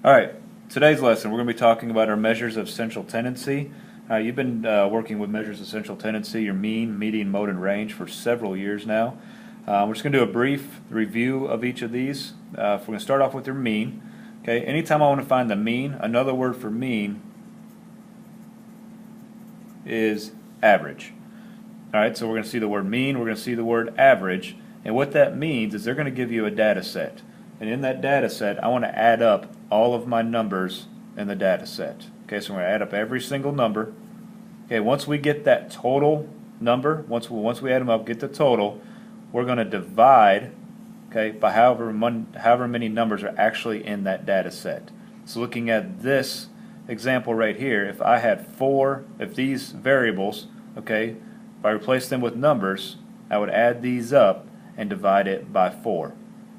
Alright, today's lesson we're going to be talking about our measures of central tendency. You've been working with measures of central tendency, your mean, median, mode, and range for several years now. We're just going to do a brief review of each of these. We're going to start off with your mean. Okay, anytime I want to find the mean, another word for mean is average. Alright, so we're going to see the word mean, we're going to see the word average, and what that means is they're going to give you a data set. And in that data set, I want to add up all of my numbers in the data set. Okay, so we're going to add up every single number. Okay, once we get that total number, once we add them up, get the total, we're going to divide, okay, by however many numbers are actually in that data set. So looking at this example right here, if I had if these variables, okay, if I replace them with numbers, I would add these up and divide it by 4.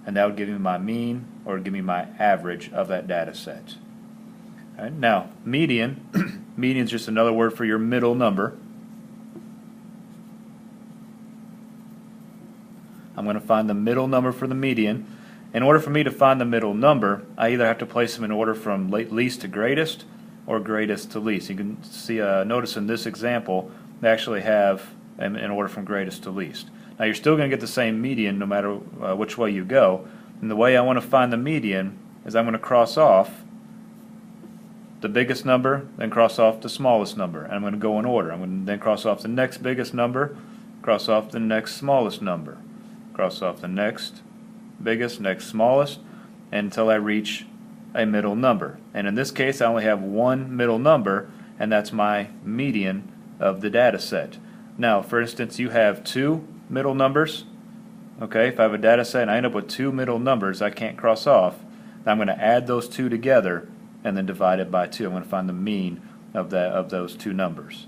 And that would give me my mean, or give me my average of that data set. All right, now, median, median is just another word for your middle number. I'm going to find the middle number for the median. In order for me to find the middle number, I either have to place them in order from least to greatest, or greatest to least. You can see, notice in this example, they actually have in order from greatest to least. Now you're still going to get the same median no matter which way you go. And the way I want to find the median is I'm going to cross off the biggest number, then cross off the smallest number. And I'm going to go in order. I'm going to then cross off the next biggest number, cross off the next smallest number, cross off the next biggest, next smallest, until I reach a middle number. And in this case I only have one middle number, and that's my median of the data set. Now, for instance, you have two middle numbers. Okay, if I have a data set and I end up with two middle numbers I can't cross off, I'm going to add those two together and then divide it by 2. I'm going to find the mean of those two numbers.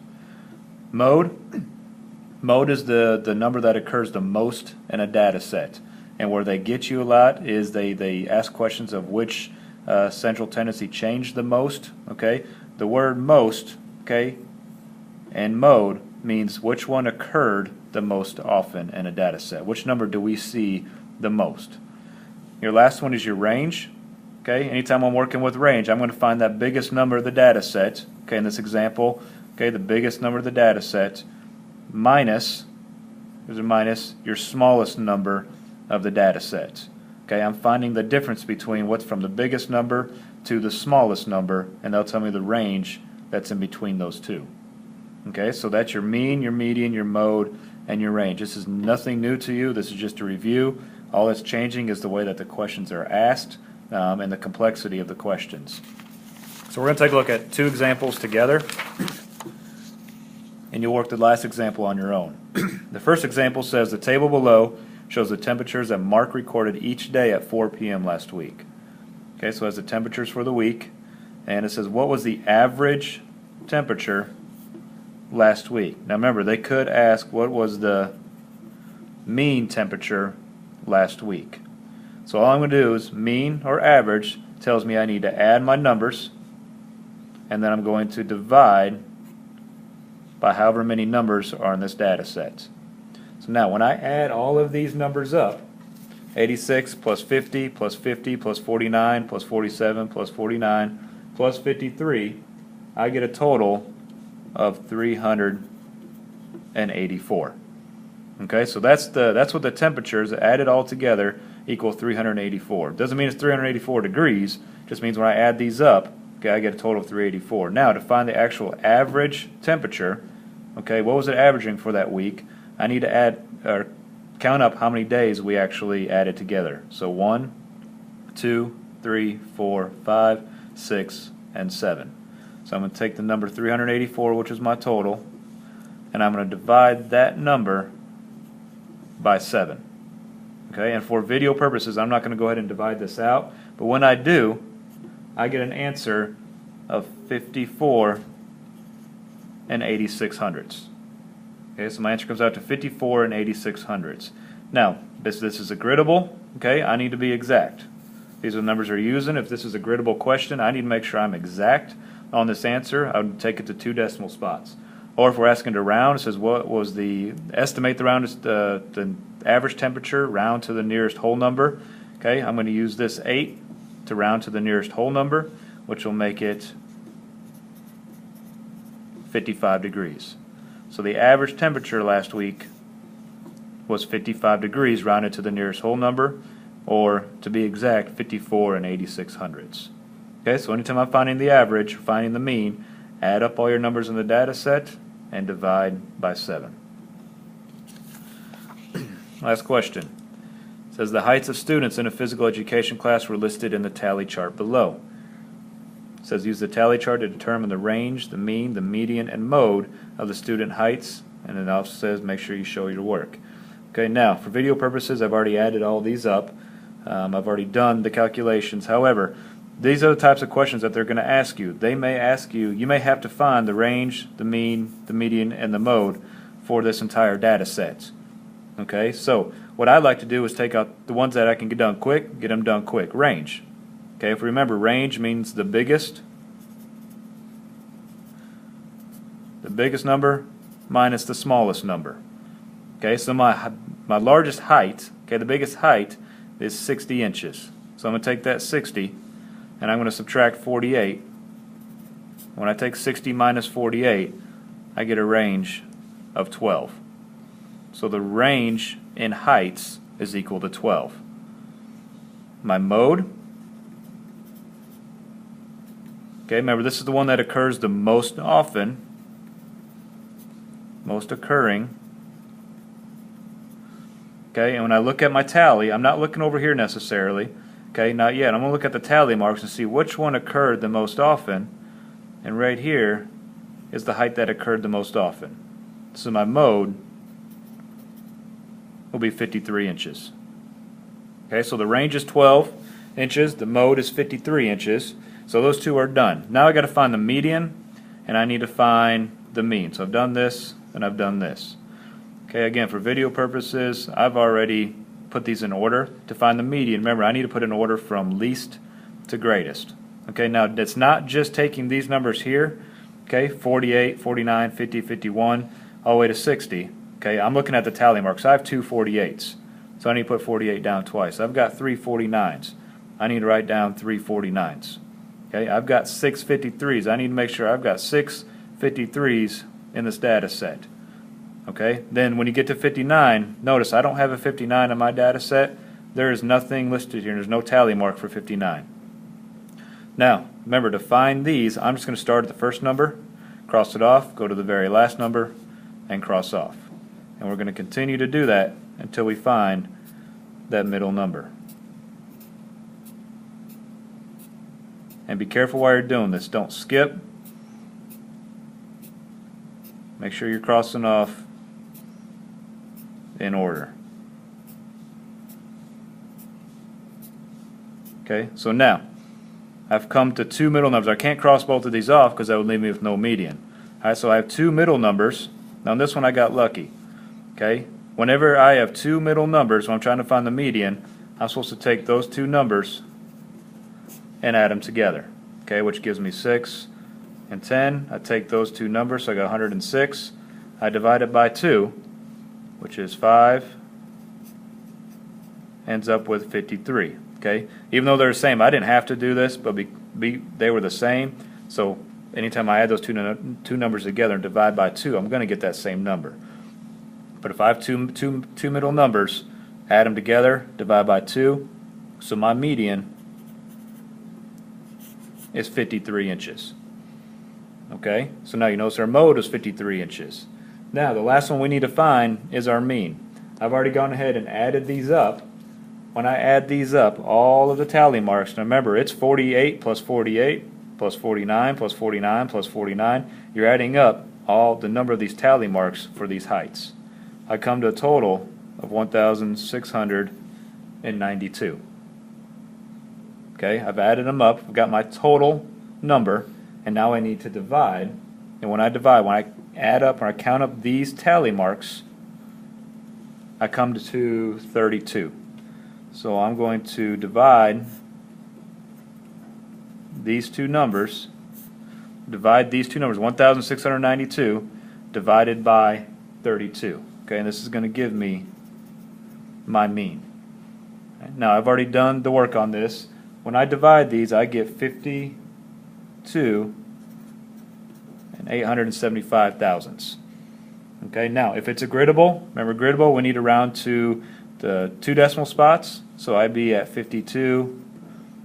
Mode is the number that occurs the most in a data set, and where they get you a lot is they ask questions of which central tendency changed the most. Okay, the word most, okay, and mode means which one occurred the most often in a data set. Which number do we see the most? Your last one is your range. Okay, anytime I'm working with range, I'm going to find that biggest number of the data set. Okay, in this example, okay, the biggest number of the data set minus, there's a minus, your smallest number of the data set. Okay, I'm finding the difference between what's from the biggest number to the smallest number, and they'll tell me the range that's in between those two. Okay, so that's your mean, your median, your mode, and your range. This is nothing new to you. This is just a review. All that's changing is the way that the questions are asked and the complexity of the questions. So we're going to take a look at two examples together, and you'll work the last example on your own. The first example says the table below shows the temperatures that Mark recorded each day at 4 p.m. last week. Okay, so it has the temperatures for the week, and it says what was the average temperature last week. Now remember, they could ask what was the mean temperature last week. So all I'm going to do is mean or average tells me I need to add my numbers, and then I'm going to divide by however many numbers are in this data set. So now when I add all of these numbers up, 86 plus 50 plus 50 plus 49 plus 47 plus 49 plus 53, I get a total of 384. Okay, so that's what the temperatures added all together equal 384. Doesn't mean it's 384 degrees, just means when I add these up, okay, I get a total of 384. Now to find the actual average temperature, okay, what was it averaging for that week? I need to add or count up how many days we actually added together. So 1, 2, 3, 4, 5, 6, and 7. So I'm going to take the number 384, which is my total, and I'm going to divide that number by 7. Okay, and for video purposes, I'm not going to go ahead and divide this out, but when I do, I get an answer of 54 and 86 hundredths. Okay, so my answer comes out to 54 and 86 hundredths. Now, this is a griddable. Okay, I need to be exact. These are the numbers we're using. If this is a griddable question, I need to make sure I'm exact on this answer. I would take it to 2 decimal spots. Or if we're asking to round, it says what was estimate the average temperature, round to the nearest whole number. Okay, I'm going to use this 8 to round to the nearest whole number, which will make it 55 degrees. So the average temperature last week was 55 degrees rounded to the nearest whole number, or to be exact, 54 and 86/100ths. Okay, so anytime I'm finding the average, finding the mean, add up all your numbers in the data set and divide by 7. Last question. It says the heights of students in a physical education class were listed in the tally chart below. It says use the tally chart to determine the range, the mean, the median, and mode of the student heights, and it also says make sure you show your work. Okay, now for video purposes I've already added all these up. I've already done the calculations. However, these are the types of questions that they're going to ask you. They may ask you, you may have to find the range, the mean, the median, and the mode for this entire data set. Okay, so what I like to do is take out the ones that I can get done quick, get them done quick. Range. Okay, if we remember, range means the biggest number minus the smallest number. Okay, so my largest height, okay, the biggest height is 60 inches. So I'm going to take that 60 and I'm going to subtract 48. When I take 60 minus 48, I get a range of 12. So the range in heights is equal to 12. My mode, okay, remember this is the one that occurs the most often, most occurring. Okay, and when I look at my tally, I'm not looking over here necessarily. Okay, not yet. I'm going to look at the tally marks and see which one occurred the most often. And right here is the height that occurred the most often. So my mode will be 53 inches. Okay, so the range is 12 inches, the mode is 53 inches. So those two are done. Now I got to find the median and I need to find the mean. So I've done this and I've done this. Okay, again, for video purposes, I've already put these in order. To find the median, remember, I need to put in order from least to greatest. Okay, now that's not just taking these numbers here, okay, 48, 49, 50, 51, all the way to 60. Okay, I'm looking at the tally marks. I have two 48s, so I need to put 48 down twice. I've got three 49s. I need to write down three 49s. Okay, I've got six 53s. I need to make sure I've got six 53s in this data set. Okay, then when you get to 59, notice I don't have a 59 in my data set. There is nothing listed here. There's no tally mark for 59. Now, remember to find these, I'm just going to start at the first number, cross it off, go to the very last number, and cross off. And we're going to continue to do that until we find that middle number. And be careful while you're doing this. Don't skip. Make sure you're crossing off in order. Okay, so now I've come to two middle numbers. I can't cross both of these off because that would leave me with no median. Alright, so I have two middle numbers. Now on this one I got lucky. Okay, whenever I have two middle numbers when I'm trying to find the median, I'm supposed to take those two numbers and add them together. Okay, which gives me 6 and 10. I take those two numbers, so I got 106. I divide it by 2, which is 5, ends up with 53. Okay, even though they're the same, I didn't have to do this, but they were the same. So anytime I add those two numbers together and divide by 2, I'm going to get that same number. But if I have two middle numbers, add them together, divide by 2, so my median is 53 inches. Okay, so now you notice our mode is 53 inches. Now the last one we need to find is our mean. I've already gone ahead and added these up. When I add these up, all of the tally marks, now remember it's 48 plus 48 plus 49 plus 49 plus 49. You're adding up all the number of these tally marks for these heights. I come to a total of 1,692. Okay, I've added them up, I've got my total number, and now I need to divide. And when I add up, when I count up these tally marks, I come to 32. So I'm going to divide these two numbers, 1,692 divided by 32. Okay, and this is going to give me my mean. Now I've already done the work on this. when I divide these, I get 52 and 875 thousandths. Okay, now if it's a griddable, remember griddable, we need to round to the 2 decimal spots, so I'd be at 52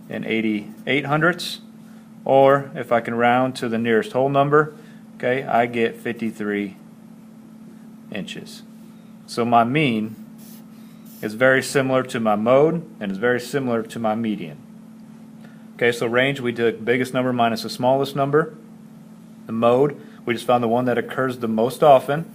and 88 hundredths. Or if I can round to the nearest whole number, okay, I get 53 inches. So my mean is very similar to my mode and is very similar to my median. Okay, so range, we took biggest number minus the smallest number. The mode, we just found the one that occurs the most often.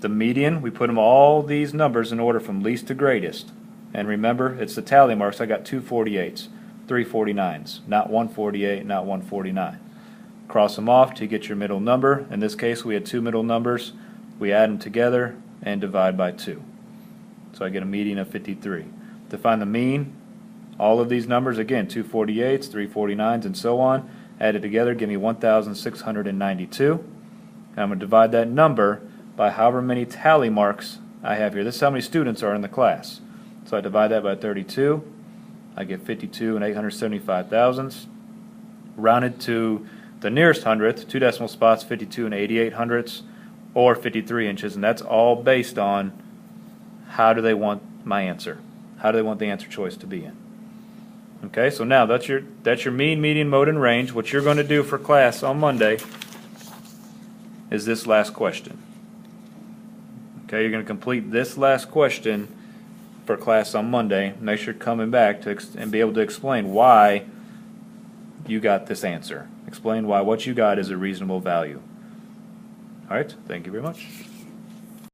The median, we put them all these numbers in order from least to greatest. And remember, it's the tally marks. I got 2 48s, 3 49s, not 148, not 149. Cross them off to get your middle number. In this case, we had 2 middle numbers. We add them together and divide by 2. So I get a median of 53. To find the mean, all of these numbers, again, 2 48s, 3 49s, and so on, added together give me 1,692. And I'm going to divide that number by however many tally marks I have here. This is how many students are in the class. So I divide that by 32. I get 52 and 875 thousandths. Rounded to the nearest hundredth, 2 decimal spots, 52 and 88 hundredths, or 53 inches, and that's all based on how do they want my answer. How do they want the answer choice to be in? Okay, so now that's your mean, median, mode, and range. What you're going to do for class on Monday is this last question. Okay, you're going to complete this last question for class on Monday. Make sure you're coming back and be able to explain why you got this answer. Explain why what you got is a reasonable value. All right, thank you very much.